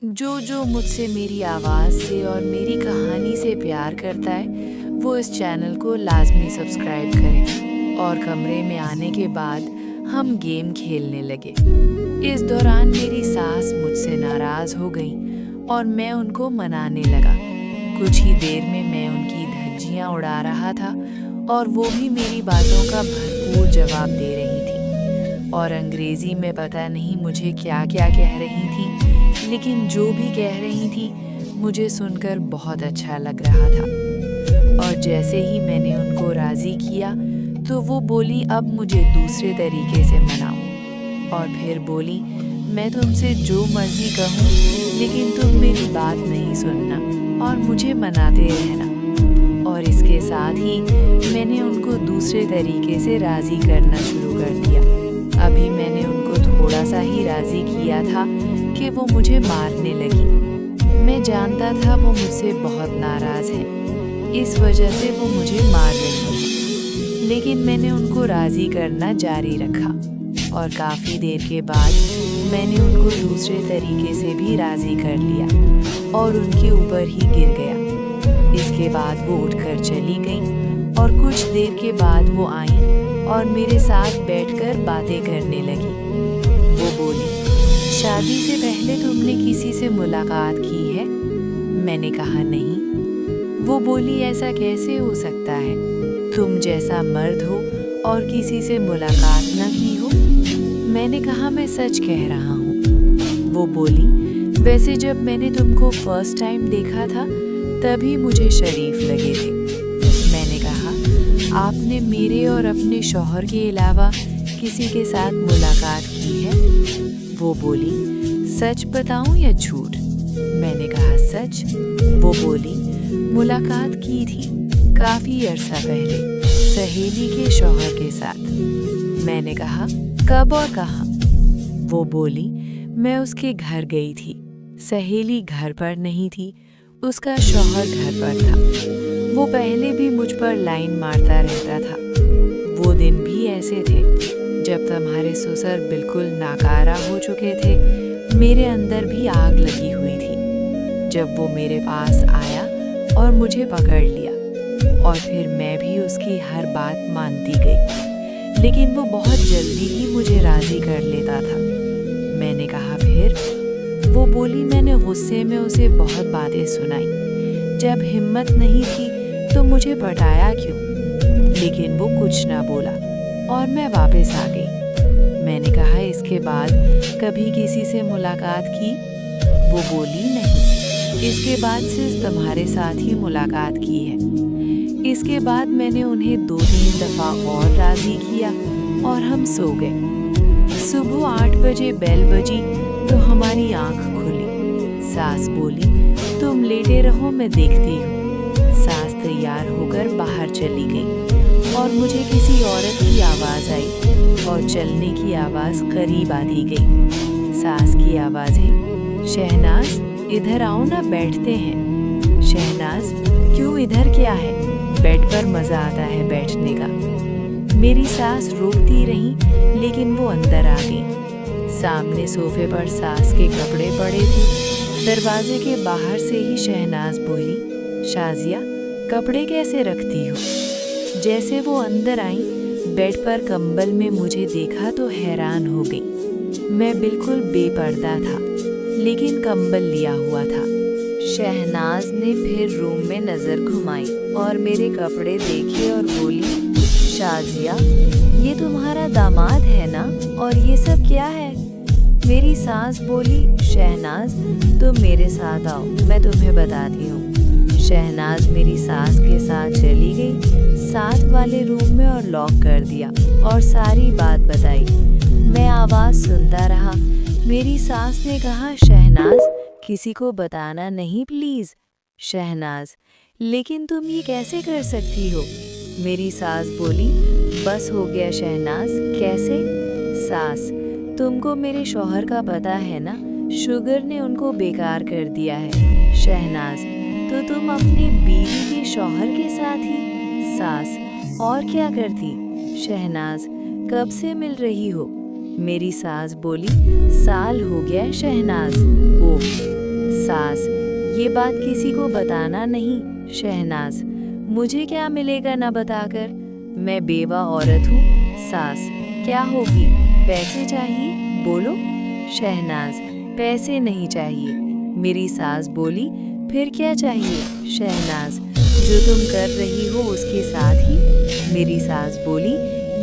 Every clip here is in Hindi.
जो जो मुझसे मेरी आवाज़ से और मेरी कहानी से प्यार करता है वो इस चैनल को लाजमी सब्सक्राइब करें और कमरे में आने के बाद हम गेम खेलने लगे। इस दौरान मेरी सास मुझसे नाराज़ हो गई और मैं उनको मनाने लगा। कुछ ही देर में मैं उनकी धज्जियां उड़ा रहा था और वो भी मेरी बातों का भरपूर जवाब दे रही थी और अंग्रेज़ी में पता नहीं मुझे क्या क्या कह रही थी, लेकिन जो भी कह रही थी मुझे सुनकर बहुत अच्छा लग रहा था। और जैसे ही मैंने उनको राज़ी किया तो वो बोली अब मुझे दूसरे तरीके से मनाओ और फिर बोली मैं तुमसे जो मर्जी कहूँ लेकिन तुम मेरी बात नहीं सुनना और मुझे मनाते रहना। और इसके साथ ही मैंने उनको दूसरे तरीके से राज़ी करना शुरू कर दिया। अभी मैंने उनको थोड़ा सा ही राज़ी किया था कि वो मुझे मारने लगी। मैं जानता था वो मुझसे बहुत नाराज़ है, इस वजह से वो मुझे मार रही है, लेकिन मैंने उनको राज़ी करना जारी रखा और काफ़ी देर के बाद मैंने उनको दूसरे तरीके से भी राज़ी कर लिया और उनके ऊपर ही गिर गया। इसके बाद वो उठकर चली गई और कुछ देर के बाद वो आई और मेरे साथ बैठकर बातें करने लगी। वो बोली शादी से पहले तुमने किसी से मुलाकात की है? मैंने कहा नहीं। वो बोली ऐसा कैसे हो सकता है, तुम जैसा मर्द हो और किसी से मुलाकात न की हो? मैंने कहा मैं सच कह रहा हूँ। वो बोली वैसे जब मैंने तुमको फर्स्ट टाइम देखा था तभी मुझे शरीफ लगे थे। मैंने कहा आपने मेरे और अपने शौहर के अलावा किसी के साथ मुलाकात की है? वो बोली सच बताऊं या झूठ? मैंने कहा सच। वो बोली मुलाकात की थी काफी अरसा पहले सहेली के शौहर के साथ। मैंने कहा कब और कहाँ? वो बोली मैं उसके घर गई थी, सहेली घर पर नहीं थी, उसका शौहर घर पर था। वो पहले भी मुझ पर लाइन मारता रहता था। वो दिन भी ऐसे थे जब तुम्हारे ससुर बिल्कुल नाकारा हो चुके थे, मेरे अंदर भी आग लगी हुई थी। जब वो मेरे पास आया और मुझे पकड़ लिया और फिर मैं भी उसकी हर बात मानती गई, लेकिन वो बहुत जल्दी ही मुझे राज़ी कर लेता था। मैंने कहा फिर? वो बोली मैंने गुस्से में उसे बहुत बातें सुनाई, जब हिम्मत नहीं थी तो मुझे पटाया क्यों? लेकिन वो कुछ ना बोला और मैं वापस आ गई। मैंने कहा इसके बाद कभी किसी से मुलाकात की? वो बोली नहीं, इसके बाद सिर्फ तुम्हारे साथ ही मुलाकात की है। इसके बाद मैंने उन्हें 2-3 दफ़ा और राज़ी किया और हम सो गए। सुबह 8 बजे बेल बजी तो हमारी आंख खुली। सास बोली तुम लेटे रहो मैं देखती हूँ। सास तैयार होकर बाहर चली गई और मुझे किसी औरत की आवाज़ आई और चलने की आवाज़ करीब आती गई। सास की आवाज़ें शहनाज इधर आओ ना बैठते हैं। शहनाज क्यों इधर क्या है, बेड पर मज़ा आता है बैठने का। मेरी सास रोकती रही लेकिन वो अंदर आ गई। सामने सोफे पर सास के कपड़े पड़े थे। दरवाजे के बाहर से ही शहनाज बोली शाजिया कपड़े कैसे रखती हो? जैसे वो अंदर आई बेड पर कंबल में मुझे देखा तो हैरान हो गई। मैं बिल्कुल बेपर्दा था लेकिन कंबल लिया हुआ था। शहनाज ने फिर रूम में नज़र घुमाई और मेरे कपड़े देखे और बोली शाजिया ये तुम्हारा दामाद है ना, और ये सब क्या है? मेरी सास बोली शहनाज तुम मेरे साथ आओ मैं तुम्हें बताती हूँ। शहनाज मेरी सास के साथ चली गई साथ वाले रूम में और लॉक कर दिया और सारी बात बताई। मैं आवाज़ सुनता रहा। मेरी सास ने कहा शहनाज किसी को बताना नहीं प्लीज़। शहनाज लेकिन तुम ये कैसे कर सकती हो? मेरी सास बोली बस हो गया शहनाज। कैसे? सास तुमको मेरे शौहर का पता है ना, शुगर ने उनको बेकार कर दिया है। शहनाज तो तुम अपनी बीवी के शौहर के साथ ही? सास और क्या करती? शहनाज कब से मिल रही हो? मेरी सास बोली साल हो गया शहनाज। ओह ये बात किसी को बताना नहीं। शहनाज, मुझे क्या मिलेगा ना बताकर? मैं बेवा औरत हूँ। सास, क्या होगी? पैसे चाहिए? बोलो। शहनाज, पैसे नहीं चाहिए। मेरी सास बोली, फिर क्या चाहिए? शहनाज, जो तुम कर रही हो उसके साथ ही। मेरी सास बोली,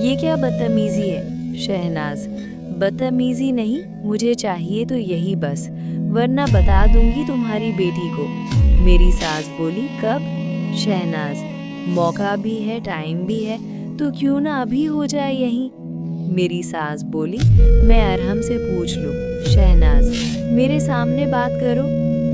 ये क्या बदतमीजी है? शहनाज, बदतमीजी नहीं, मुझे चाहिए तो यही बस, वरना बता दूंगी तुम्हारी बेटी को। मेरी सास बोली, कब? शहनाज, मौका भी है, टाइम भी है, तो क्यों ना अभी हो जाए यहीं। मेरी सास बोली, मैं अरहम से पूछ लूं। शहनाज, मेरे सामने बात करो।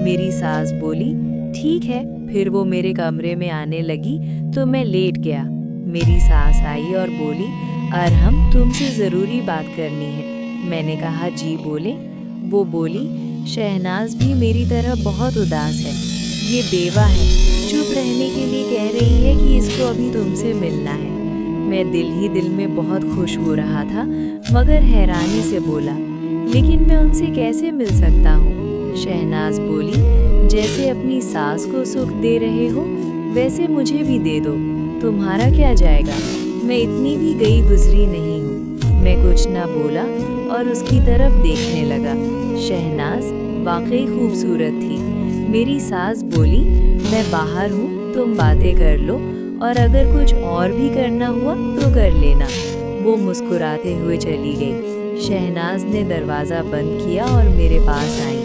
मेरी सास बोली, ठीक है। फिर वो मेरे कमरे में आने लगी तो मैं लेट गया। मेरी सास आई और बोली, अरहम, तुमसे ज़रूरी बात करनी है। मैंने कहा, जी बोले। वो बोली, शहनाज भी मेरी तरह बहुत उदास है। ये बेवा है, चुप रहने के लिए कह रही है कि इसको अभी तुमसे मिलना है। मैं दिल ही दिल में बहुत खुश हो रहा था, मगर हैरानी से बोला, लेकिन मैं उनसे कैसे मिल सकता हूँ? शहनाज बोली, जैसे अपनी सास को सुख दे रहे हो वैसे मुझे भी दे दो, तुम्हारा क्या जाएगा? मैं इतनी भी गई गुजरी नहीं हूँ। मैं कुछ ना बोला और उसकी तरफ देखने लगा। शहनाज वाकई खूबसूरत थी। मेरी सास बोली, मैं बाहर हूँ, तुम बातें कर लो, और अगर कुछ और भी करना हुआ तो कर लेना। वो मुस्कुराते हुए चली गई। शहनाज ने दरवाज़ा बंद किया और मेरे पास आई।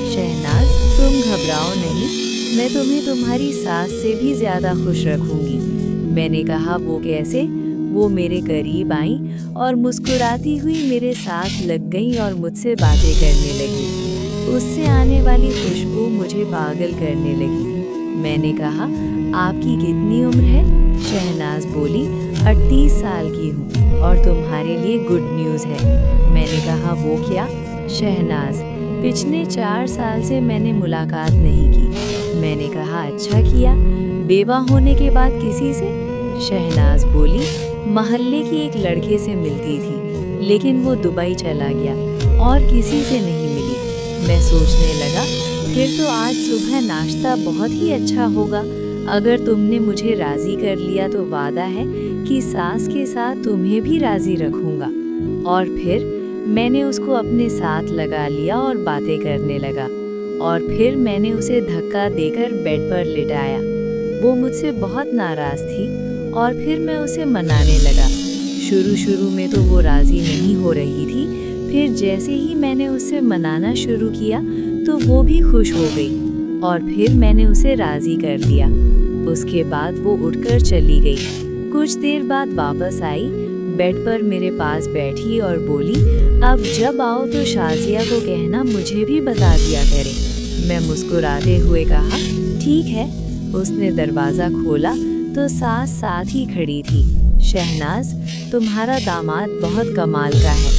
शहनाज, तुम घबराओ नहीं, मैं तुम्हें तुम्हारी सास से भी ज़्यादा खुश रखूंगी। मैंने कहा, वो कैसे? वो मेरे करीब आई और मुस्कुराती हुई मेरे साथ लग गई और मुझसे बातें करने लगी। उससे आने वाली खुशबू मुझे पागल करने लगी। मैंने कहा, आपकी कितनी उम्र है? शहनाज बोली, 38 साल की हूँ और तुम्हारे लिए गुड न्यूज़ है। मैंने कहा, वो क्या? शहनाज, पिछले 4 साल से मैंने मुलाकात नहीं की। मैंने कहा, अच्छा किया। बेवा होने के बाद किसी से? शहनाज बोली, मोहल्ले की एक लड़के से मिलती थी, लेकिन वो दुबई चला गया और किसी से नहीं मिली। मैं सोचने लगा, फिर तो आज सुबह नाश्ता बहुत ही अच्छा होगा। अगर तुमने मुझे राज़ी कर लिया तो वादा है कि सास के साथ तुम्हें भी राज़ी रखूंगा। और फिर मैंने उसको अपने साथ लगा लिया और बातें करने लगा, और फिर मैंने उसे धक्का देकर बेड पर लिटाया। वो मुझसे बहुत नाराज़ थी और फिर मैं उसे मनाने लगा। शुरू में तो वो राज़ी नहीं हो रही थी, फिर जैसे ही मैंने उसे मनाना शुरू किया तो वो भी खुश हो गई और फिर मैंने उसे राज़ी कर लिया। उसके बाद वो उठकर चली गई। कुछ देर बाद वापस आई, बेड पर मेरे पास बैठी और बोली, अब जब आओ तो शाजिया को कहना मुझे भी बता दिया करे। मैं मुस्कुराते हुए कहा, ठीक है। उसने दरवाज़ा खोला तो सास साथ ही खड़ी थी। शहनाज, तुम्हारा दामाद बहुत कमाल का है।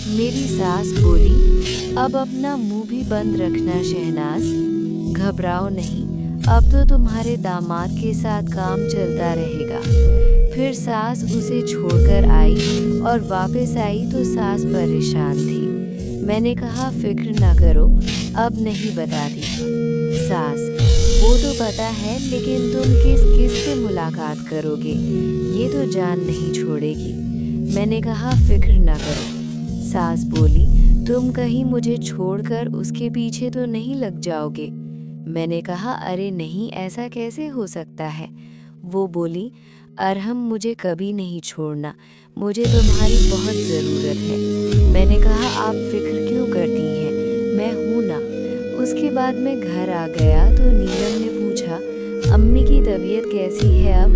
मेरी सास बोली, अब अपना मुंह भी बंद रखना शहनाज, घबराओ नहीं, अब तो तुम्हारे दामाद के साथ काम चलता रहेगा। फिर सास उसे छोड़कर आई और वापस आई तो सास परेशान थी। मैंने कहा, फिक्र ना करो, अब नहीं बताती। सास, वो तो पता है, लेकिन तुम किस किस से मुलाकात करोगे, ये तो जान नहीं छोड़ेगी। मैंने कहा, फिक्र ना करो। सास बोली, तुम कहीं मुझे छोड़कर उसके पीछे तो नहीं लग जाओगे? मैंने कहा, अरे नहीं, ऐसा कैसे हो सकता है। वो बोली, अरहम, मुझे कभी नहीं छोड़ना, मुझे तुम्हारी बहुत ज़रूरत है। मैंने कहा, आप फिक्र क्यों करती हैं, मैं हूँ ना। उसके बाद मैं घर आ गया तो नीलम ने पूछा, अम्मी की तबीयत कैसी है अब?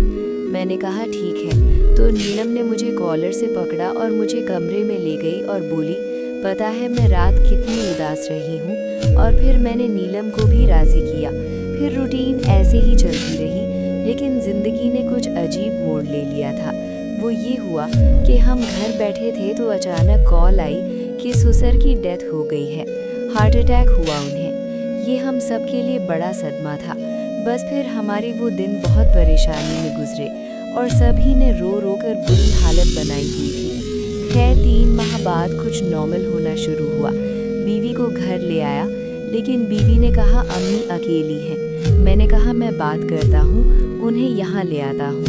मैंने कहा, ठीक है। तो नीलम ने मुझे कॉलर से पकड़ा और मुझे कमरे में ले गई और बोली, पता है मैं रात कितनी उदास रही हूँ। और फिर मैंने नीलम को भी राज़ी किया। फिर रूटीन ऐसे ही चलती रही, लेकिन ज़िंदगी ने कुछ अजीब मोड़ ले लिया था। वो ये हुआ कि हम घर बैठे थे तो अचानक कॉल आई कि ससुर की डेथ हो गई है, हार्ट अटैक हुआ उन्हें। ये हम सब के लिए बड़ा सदमा था। बस फिर हमारे वो दिन बहुत परेशानी में गुजरे और सभी ने रो रो कर बुरी हालत बनाई हुई थी। खैर 3 माह बाद कुछ नॉर्मल होना शुरू हुआ। बीवी को घर ले आया, लेकिन बीवी ने कहा अम्मी अकेली हैं। मैंने कहा मैं बात करता हूँ, उन्हें यहाँ ले आता हूँ।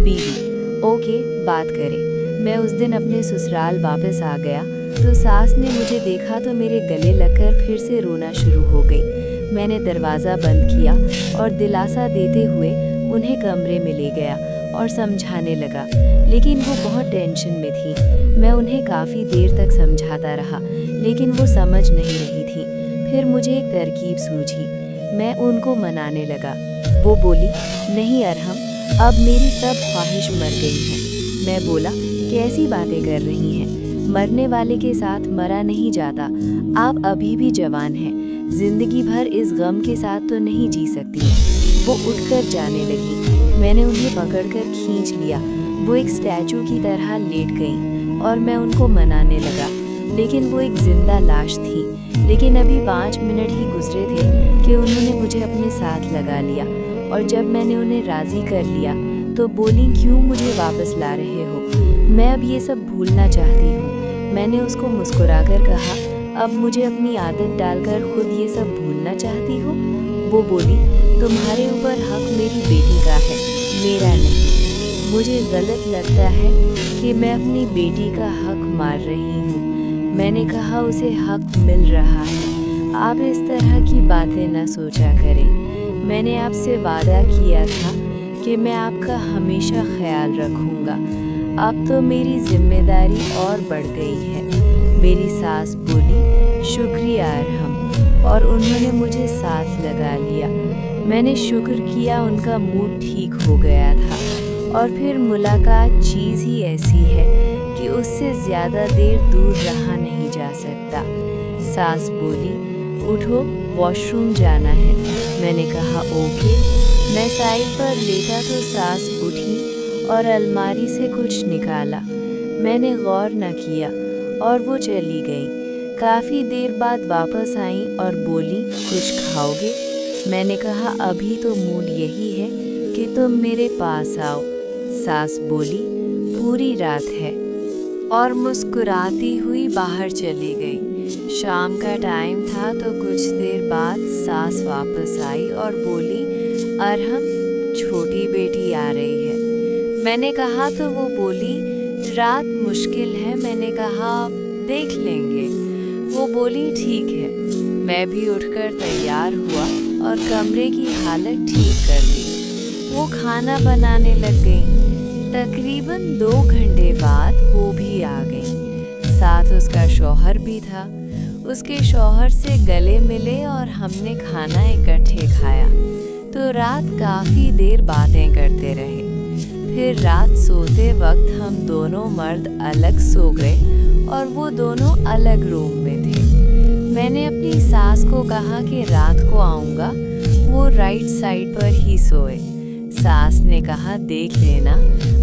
बीवी ओके, बात करें। मैं उस दिन अपने ससुराल वापस आ गया तो सास ने मुझे देखा तो मेरे गले लगकर फिर से रोना शुरू हो गई। मैंने दरवाज़ा बंद किया और दिलासा देते हुए उन्हें कमरे में ले गया और समझाने लगा, लेकिन वो बहुत टेंशन में थी। मैं उन्हें काफ़ी देर तक समझाता रहा, लेकिन वो समझ नहीं रही थी। फिर मुझे एक तरकीब सूझी, मैं उनको मनाने लगा। वो बोली, नहीं अरहम, अब मेरी सब ख्वाहिश मर गई है। मैं बोला, कैसी बातें कर रही हैं? मरने वाले के साथ मरा नहीं जाता। आप अभी भी जवान हैं, जिंदगी भर इस गम के साथ तो नहीं जी सकती। वो उठकर जाने लगी। मैंने उन्हें पकड़कर खींच लिया। वो एक स्टैचू की तरह लेट गईं और मैं उनको मनाने लगा, लेकिन वो एक जिंदा लाश थी। लेकिन अभी 5 मिनट ही गुजरे थे कि उन्होंने मुझे अपने साथ लगा लिया और जब मैंने उन्हें राज़ी कर लिया तो बोली, क्यों मुझे वापस ला रहे हो? मैं अब ये सब भूलना चाहती हूँ। मैंने उसको मुस्कुराकर कहा, अब मुझे अपनी आदत डालकर खुद ये सब भूलना चाहती हो? वो बोली, तुम्हारे ऊपर हक मेरी बेटी का है, मेरा नहीं। मुझे गलत लगता है कि मैं अपनी बेटी का हक मार रही हूँ। मैंने कहा, उसे हक मिल रहा है। आप इस तरह की बातें न सोचा करें। मैंने आपसे वादा किया था कि मैं आपका हमेशा ख्याल रखूँगा। अब तो मेरी जिम्मेदारी और बढ़ गई है। मेरी सास बोली, शुक्रिया अरहम, और उन्होंने मुझे साथ लगा लिया। मैंने शुक्र किया, उनका मूड ठीक हो गया था। और फिर मुलाकात चीज़ ही ऐसी है कि उससे ज़्यादा देर दूर रहा नहीं जा सकता। सास बोली, उठो, वॉशरूम जाना है। मैंने कहा ओके। मैं साइड पर लेटा तो सास उठी और अलमारी से कुछ निकाला। मैंने गौर न किया और वो चली गई। काफ़ी देर बाद वापस आई और बोली, कुछ खाओगे? मैंने कहा, अभी तो मूड यही है कि तुम मेरे पास आओ। सास बोली, पूरी रात है, और मुस्कुराती हुई बाहर चली गई। शाम का टाइम था तो कुछ देर बाद सास वापस आई और बोली, अरहम, छोटी बेटी आ रही है। मैंने कहा तो वो बोली, रात मुश्किल है। मैंने कहा, देख लेंगे। वो बोली, ठीक है। मैं भी उठकर तैयार हुआ और कमरे की हालत ठीक कर दी। वो खाना बनाने लग गई। तकरीबन 2 घंटे बाद वो भी आ गई। साथ उसका शौहर भी था। उसके शौहर से गले मिले और हमने खाना इकट्ठे खाया। तो रात काफ़ी देर बातें करते रहे। फिर रात सोते वक्त हम दोनों मर्द अलग सो गए और वो दोनों अलग रूम में थे। मैंने अपनी सास को कहा कि रात को आऊँगा, वो राइट साइड पर ही सोए। सास ने कहा, देख लेना,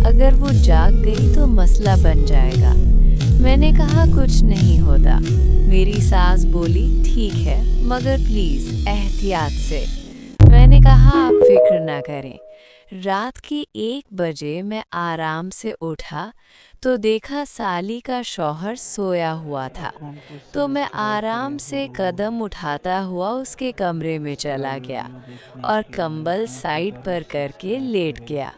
अगर वो जाग गई तो मसला बन जाएगा। मैंने कहा, कुछ नहीं होता। मेरी सास बोली, ठीक है, मगर प्लीज़ एहतियात से। मैंने कहा, आप फिक्र ना करें। रात की 1 बजे मैं आराम से उठा तो देखा साली का शौहर सोया हुआ था। तो मैं आराम से कदम उठाता हुआ उसके कमरे में चला गया और कंबल साइड पर करके लेट गया।